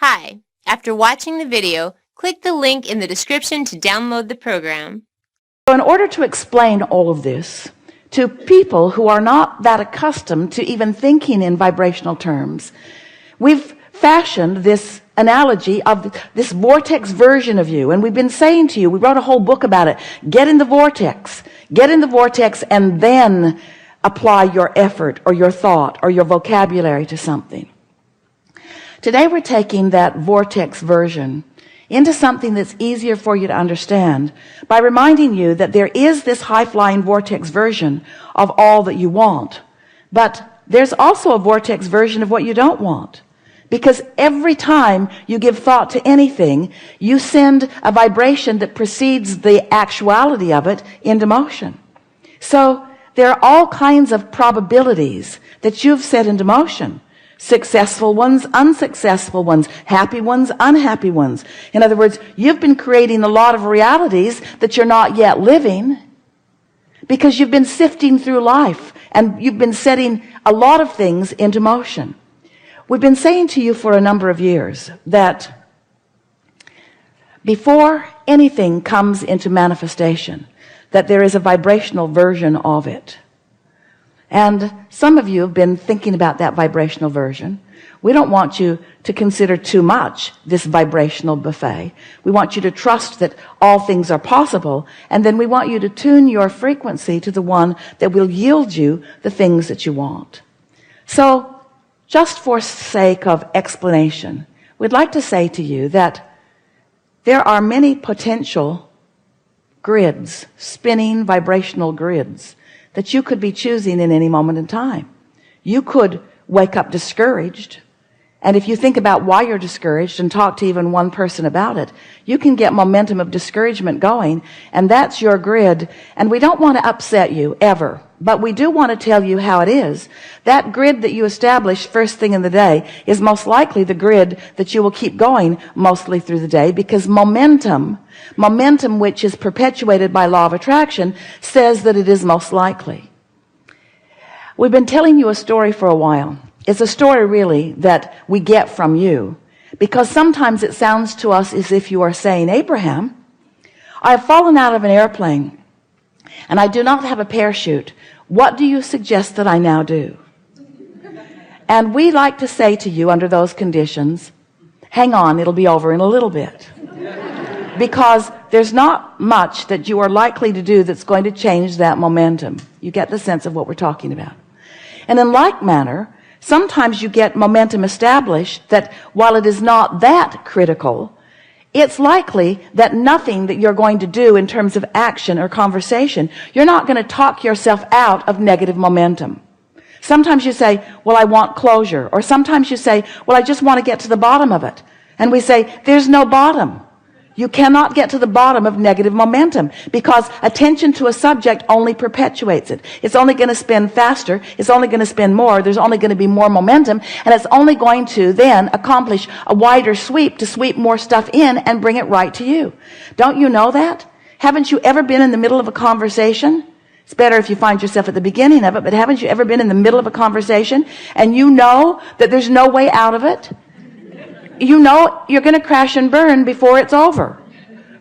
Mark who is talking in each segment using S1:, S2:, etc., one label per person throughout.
S1: Hi, after watching the video, click the link in the description to download the program.
S2: So in order to explain all of this to people who are not that accustomed to even thinking in vibrational terms, we've fashioned this analogy of this vortex version of you. And we've been saying to you, we wrote a whole book about it. Get in the vortex, and then apply your effort or your thought or your vocabulary to something. Today we're taking that vortex version into something that's easier for you to understand by reminding you that there is this high-flying vortex version of all that you want, but there's also a vortex version of what you don't want, because every time you give thought to anything, you send a vibration that precedes the actuality of it into motion. So there are all kinds of probabilities that you've set into motion. Successful ones, unsuccessful ones, happy ones, unhappy ones. In other words, you've been creating a lot of realities that you're not yet living because you've been sifting through life and you've been setting a lot of things into motion. We've been saying to you for a number of years that before anything comes into manifestation, that there is a vibrational version of it. And some of you have been thinking about that vibrational version. We don't want you to consider too much this vibrational buffet. We want you to trust that all things are possible, and then we want you to tune your frequency to the one that will yield you the things that you want. So, just for sake of explanation, we'd like to say to you that there are many potential grids, spinning vibrational grids, that you could be choosing in any moment in time. You could wake up discouraged, and if you think about why you're discouraged and talk to even one person about it, you can get momentum of discouragement going, and that's your grid. And we don't want to upset you ever, but we do want to tell you how it is. That grid that you establish first thing in the day is most likely the grid that you will keep going mostly through the day, because momentum, which is perpetuated by law of attraction, says that it is most likely. We've been telling you a story for a while. It's a story really that we get from you, because sometimes it sounds to us as if you are saying, Abraham, I have fallen out of an airplane and I do not have a parachute. What do you suggest that I now do? And we like to say to you under those conditions, hang on, it'll be over in a little bit. Because there's not much that you are likely to do that's going to change that momentum. You get the sense of what we're talking about. And in like manner, sometimes you get momentum established that while it is not that critical, it's likely that nothing that you're going to do in terms of action or conversation, you're not going to talk yourself out of negative momentum. Sometimes you say, well, I want closure. Or sometimes you say, well, I just want to get to the bottom of it. And we say, there's no bottom. You cannot get to the bottom of negative momentum, because attention to a subject only perpetuates it. It's only going to spin faster. It's only going to spin more. There's only going to be more momentum, and it's only going to then accomplish a wider sweep to sweep more stuff in and bring it right to you. Don't you know that? Haven't you ever been in the middle of a conversation? It's better if you find yourself at the beginning of it, but haven't you ever been in the middle of a conversation and you know that there's no way out of it? You know you're going to crash and burn before it's over,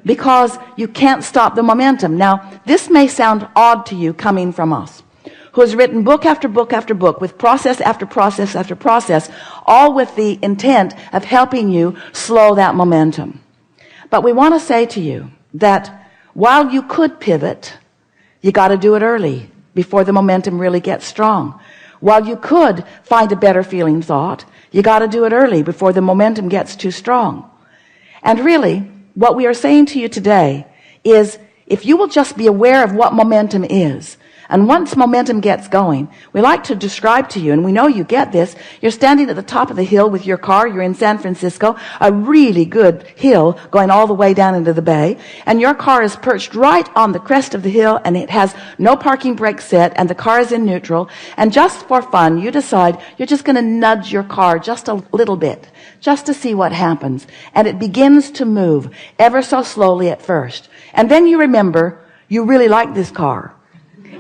S2: because you can't stop the momentum. Now, this may sound odd to you coming from us, who has written book after book after book with process after process after process, all with the intent of helping you slow that momentum. But we want to say to you that while you could pivot, you got to do it early before the momentum really gets strong. While you could find a better feeling thought, you got to do it early before the momentum gets too strong. And really, what we are saying to you today is, if you will just be aware of what momentum is, and once momentum gets going, we like to describe to you, and we know you get this, you're standing at the top of the hill with your car, you're in San Francisco, a really good hill going all the way down into the bay, and your car is perched right on the crest of the hill, and it has no parking brake set, and the car is in neutral, and just for fun, you decide you're just going to nudge your car just a little bit, just to see what happens, and it begins to move ever so slowly at first, and then you remember you really like this car.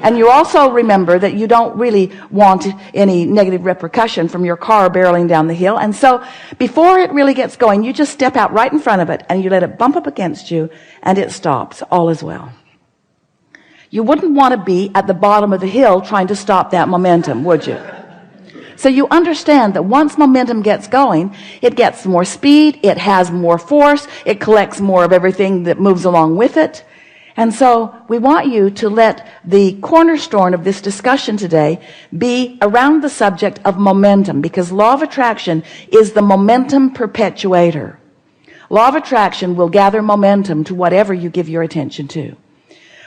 S2: And you also remember that you don't really want any negative repercussion from your car barreling down the hill. And so before it really gets going, you just step out right in front of it and you let it bump up against you and it stops. All is well. You wouldn't want to be at the bottom of the hill trying to stop that momentum, would you? So you understand that once momentum gets going, it gets more speed, it has more force, it collects more of everything that moves along with it. And so we want you to let the cornerstone of this discussion today be around the subject of momentum, because law of attraction is the momentum perpetuator. Law of attraction will gather momentum to whatever you give your attention to.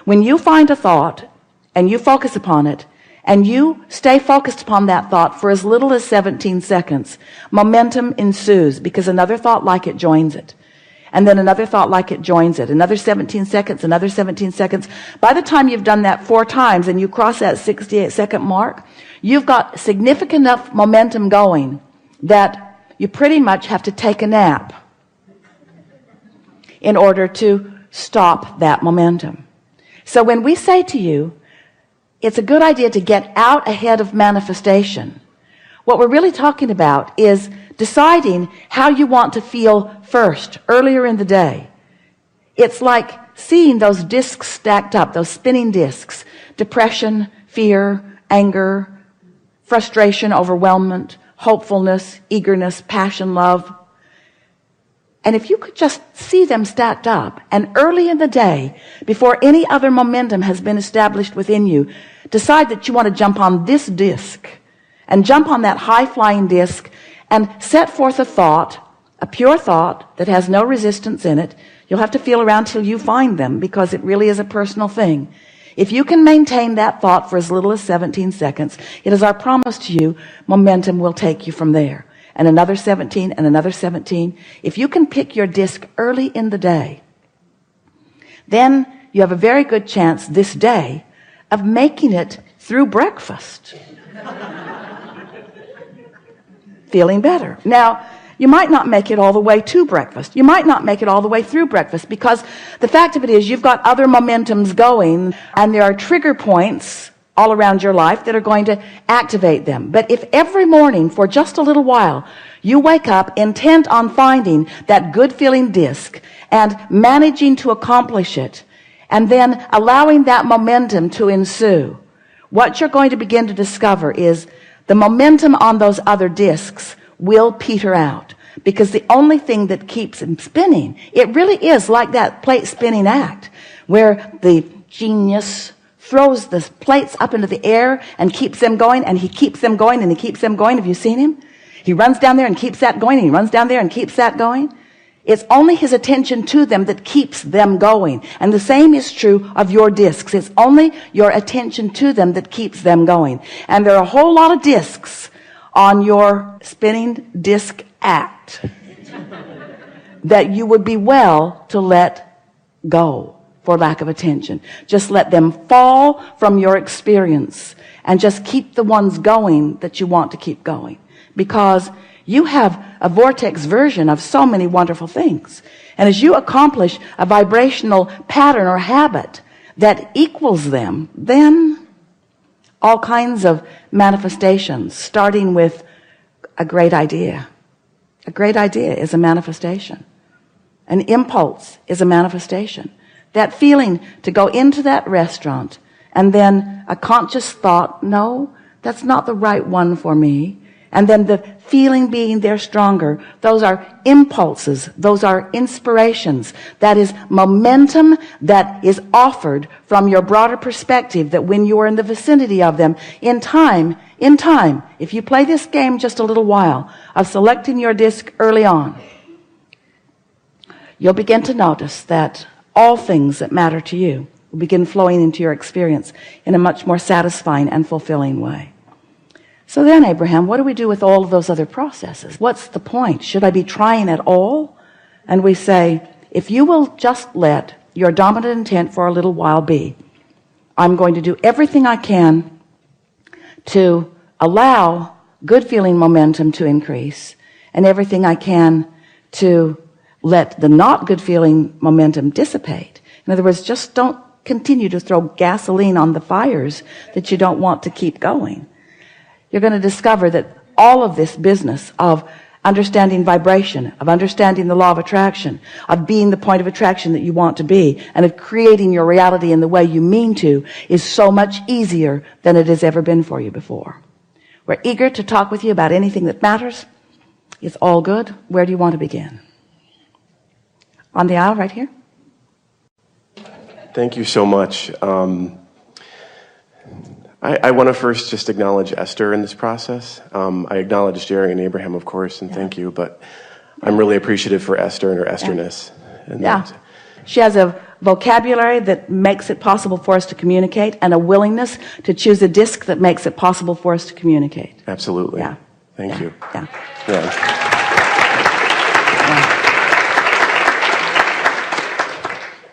S2: When you find a thought and you focus upon it and you stay focused upon that thought for as little as 17 seconds, momentum ensues, because another thought like it joins it. And then another thought like it joins it. Another 17 seconds, another 17 seconds. By the time you've done that 4 times and you cross that 68-second mark, you've got significant enough momentum going that you pretty much have to take a nap in order to stop that momentum. So when we say to you, it's a good idea to get out ahead of manifestation, what we're really talking about is deciding how you want to feel first, earlier in the day. It's like seeing those discs stacked up, those spinning discs: depression, fear, anger, frustration, overwhelmment, hopefulness, eagerness, passion, love. And if you could just see them stacked up, and early in the day, before any other momentum has been established within you, decide that you want to jump on this disc, and jump on that high-flying disc and set forth a thought, a pure thought that has no resistance in it. You'll have to feel around till you find them, because it really is a personal thing. If you can maintain that thought for as little as 17 seconds, it is our promise to you, momentum will take you from there. And another 17 and another 17. If you can pick your disc early in the day, then you have a very good chance this day of making it through breakfast. Feeling better. Now, you might not make it all the way to breakfast. You might not make it all the way through breakfast, because the fact of it is you've got other momentums going, and there are trigger points all around your life that are going to activate them. But if every morning for just a little while you wake up intent on finding that good feeling disc and managing to accomplish it, and then allowing that momentum to ensue, what you're going to begin to discover is the momentum on those other discs will peter out, because the only thing that keeps them spinning, it really is like that plate spinning act where the genius throws the plates up into the air and keeps them going, and he keeps them going and he keeps them going. Have you seen him? He runs down there and keeps that going, and he runs down there and keeps that going. It's only his attention to them that keeps them going. And the same is true of your discs. It's only your attention to them that keeps them going. And there are a whole lot of discs on your spinning disc act that you would be well to let go for lack of attention. Just let them fall from your experience and just keep the ones going that you want to keep going, because you have a vortex version of so many wonderful things. And as you accomplish a vibrational pattern or habit that equals them, then all kinds of manifestations, starting with a great idea. A great idea is a manifestation. An impulse is a manifestation. That feeling to go into that restaurant, and then a conscious thought, no, that's not the right one for me. And then the feeling being there stronger. Those are impulses. Those are inspirations. That is momentum that is offered from your broader perspective, that when you are in the vicinity of them, in time, if you play this game just a little while of selecting your disc early on, you'll begin to notice that all things that matter to you will begin flowing into your experience in a much more satisfying and fulfilling way. So then, Abraham, what do we do with all of those other processes? What's the point? Should I be trying at all? And we say, if you will just let your dominant intent for a little while be, I'm going to do everything I can to allow good feeling momentum to increase, and everything I can to let the not good feeling momentum dissipate. In other words, just don't continue to throw gasoline on the fires that you don't want to keep going. You're going to discover that all of this business of understanding vibration, of understanding the law of attraction, of being the point of attraction that you want to be, and of creating your reality in the way you mean to, is so much easier than it has ever been for you before. We're eager to talk with you about anything that matters. It's all good. Where do you want to begin? On the aisle right here.
S3: Thank you so much. I want to first just acknowledge Esther in this process. I acknowledge Jerry and Abraham, of course, and thank you, but I'm really appreciative for Esther and her Esterness. And
S2: she has a vocabulary that makes it possible for us to communicate, and a willingness to choose a disc that makes it possible for us to communicate.
S3: Absolutely.
S2: Yeah.
S3: Thank you.
S2: Yeah.
S3: Yeah.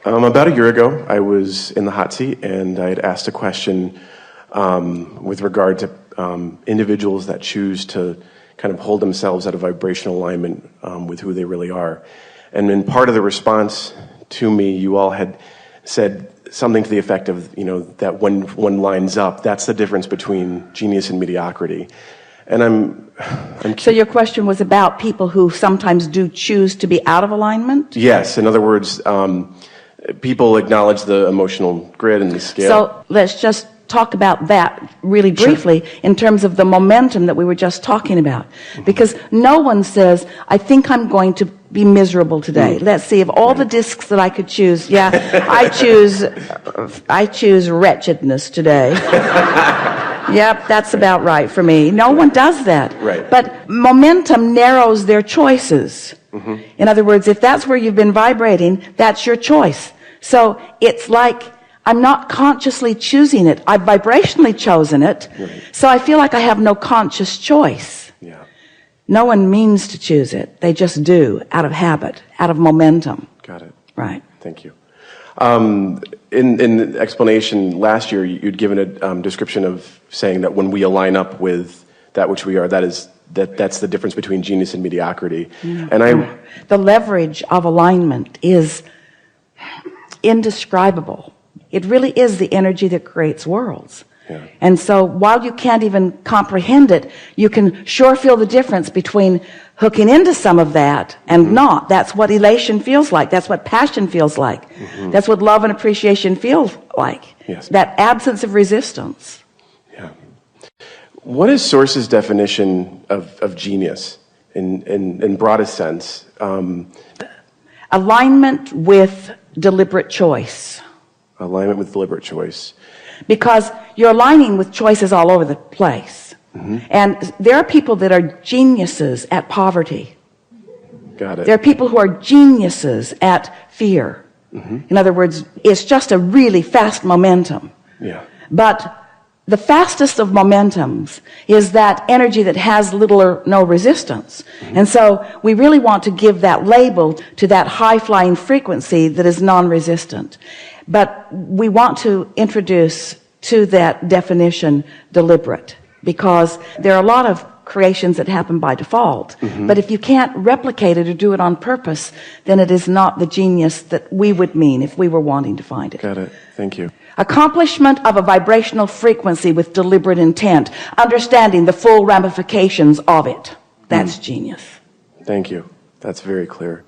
S3: About a year ago, I was in the hot seat, and I had asked a question with regard to individuals that choose to kind of hold themselves at a vibrational alignment with who they really are. And in part of the response to me, you all had said something to the effect of, that when one lines up, that's the difference between genius and mediocrity. And
S2: So your question was about people who sometimes do choose to be out of alignment?
S3: Yes. In other words, people acknowledge the emotional grid and the scale.
S2: So let's just talk about that really briefly.
S3: Sure.
S2: In terms of the momentum that we were just talking about. Because no one says, I think I'm going to be miserable today. Let's see, of all the discs that I could choose, I choose wretchedness today. Yep, that's about right for me. No one does that.
S3: Right.
S2: But momentum narrows their choices. In other words, if that's where you've been vibrating, that's your choice. So it's like, I'm not consciously choosing it. I've vibrationally chosen it.
S3: Right.
S2: So I feel like I have no conscious choice.
S3: Yeah.
S2: No one means to choose it. They just do, out of habit, out of momentum.
S3: Got it.
S2: Right.
S3: Thank you. In the explanation last year, you'd given a description of saying that when we align up with that which we are, that's the difference between genius and mediocrity. And
S2: the leverage of alignment is indescribable. It really is the energy that creates worlds.
S3: Yeah.
S2: And so while you can't even comprehend it, you can sure feel the difference between hooking into some of that and not. That's what elation feels like. That's what passion feels like. That's what love and appreciation feels like.
S3: Yes.
S2: That absence of resistance.
S3: Yeah. What is Source's definition of genius in broadest sense?
S2: Alignment with deliberate choice.
S3: Alignment with deliberate choice.
S2: Because you're aligning with choices all over the place. And there are people that are geniuses at poverty.
S3: Got it.
S2: There are people who are geniuses at fear. In other words, it's just a really fast momentum.
S3: Yeah.
S2: But the fastest of momentums is that energy that has little or no resistance. And so we really want to give that label to that high-flying frequency that is non-resistant. But we want to introduce to that definition deliberate, because there are a lot of creations that happen by default. But if you can't replicate it or do it on purpose, then it is not the genius that we would mean if we were wanting to find it.
S3: Got it. Thank you.
S2: Accomplishment of a vibrational frequency with deliberate intent, understanding the full ramifications of it. That's genius.
S3: Thank you. That's very clear.